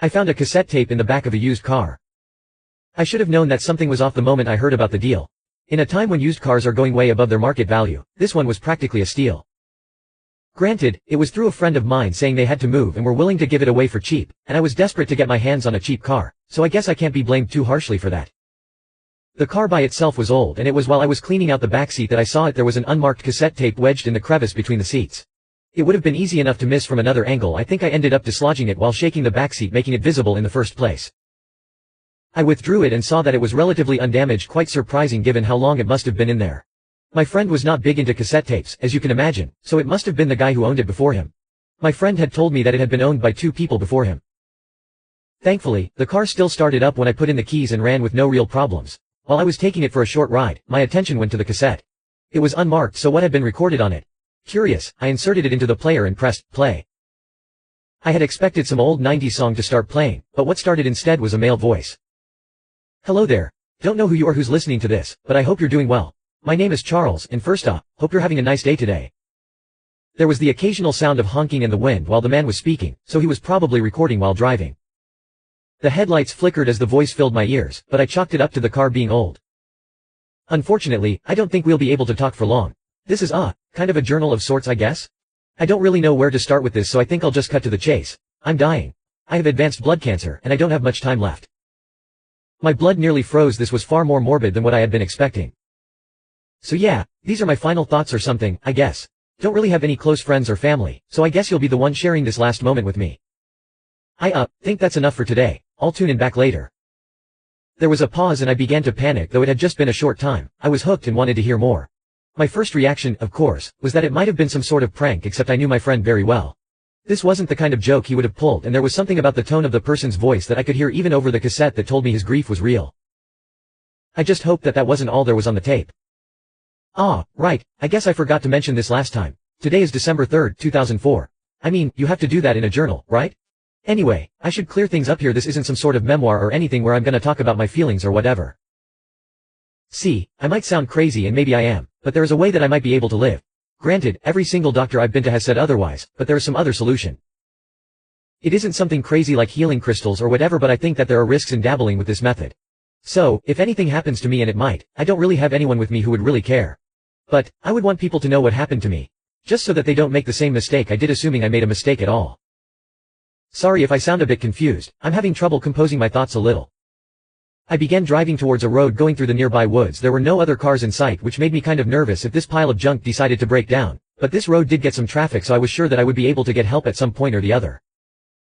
I found a cassette tape in the back of a used car. I should have known that something was off the moment I heard about the deal. In a time when used cars are going way above their market value, this one was practically a steal. Granted, it was through a friend of mine saying they had to move and were willing to give it away for cheap, and I was desperate to get my hands on a cheap car, so I guess I can't be blamed too harshly for that. The car by itself was old, and it was while I was cleaning out the backseat that I saw there was an unmarked cassette tape wedged in the crevice between the seats. It would have been easy enough to miss from another angle. I think I ended up dislodging it while shaking the backseat, making it visible in the first place. I withdrew it and saw that it was relatively undamaged, quite surprising given how long it must have been in there. My friend was not big into cassette tapes, as you can imagine, so it must have been the guy who owned it before him. My friend had told me that it had been owned by 2 people before him. Thankfully, the car still started up when I put in the keys and ran with no real problems. While I was taking it for a short ride, my attention went to the cassette. It was unmarked, so what had been recorded on it? Curious, I inserted it into the player and pressed play. I had expected some old 90s song to start playing, but what started instead was a male voice. Hello there. Don't know who you are who's listening to this, but I hope you're doing well. My name is Charles, and first off, hope you're having a nice day today. There was the occasional sound of honking and the wind while the man was speaking, so he was probably recording while driving. The headlights flickered as the voice filled my ears, but I chalked it up to the car being old. Unfortunately, I don't think we'll be able to talk for long. This is kind of a journal of sorts, I guess? I don't really know where to start with this, so I think I'll just cut to the chase. I'm dying. I have advanced blood cancer, and I don't have much time left. My blood nearly froze. This was far more morbid than what I had been expecting. So yeah, these are my final thoughts or something, I guess. Don't really have any close friends or family, so I guess you'll be the one sharing this last moment with me. I think that's enough for today. I'll tune in back later. There was a pause and I began to panic, though it had just been a short time. I was hooked and wanted to hear more. My first reaction, of course, was that it might have been some sort of prank, except I knew my friend very well. This wasn't the kind of joke he would have pulled, and there was something about the tone of the person's voice that I could hear even over the cassette that told me his grief was real. I just hoped that wasn't all there was on the tape. Right, I guess I forgot to mention this last time. Today is December 3rd, 2004. I mean, you have to do that in a journal, right? Anyway, I should clear things up here. This isn't some sort of memoir or anything where I'm gonna talk about my feelings or whatever. See, I might sound crazy, and maybe I am, but there is a way that I might be able to live. Granted, every single doctor I've been to has said otherwise, but there is some other solution. It isn't something crazy like healing crystals or whatever, but I think that there are risks in dabbling with this method. So, if anything happens to me, and it might, I don't really have anyone with me who would really care. But, I would want people to know what happened to me. Just so that they don't make the same mistake I did, assuming I made a mistake at all. Sorry if I sound a bit confused, I'm having trouble composing my thoughts a little. I began driving towards a road going through the nearby woods. There were no other cars in sight, which made me kind of nervous if this pile of junk decided to break down, but this road did get some traffic, so I was sure that I would be able to get help at some point or the other.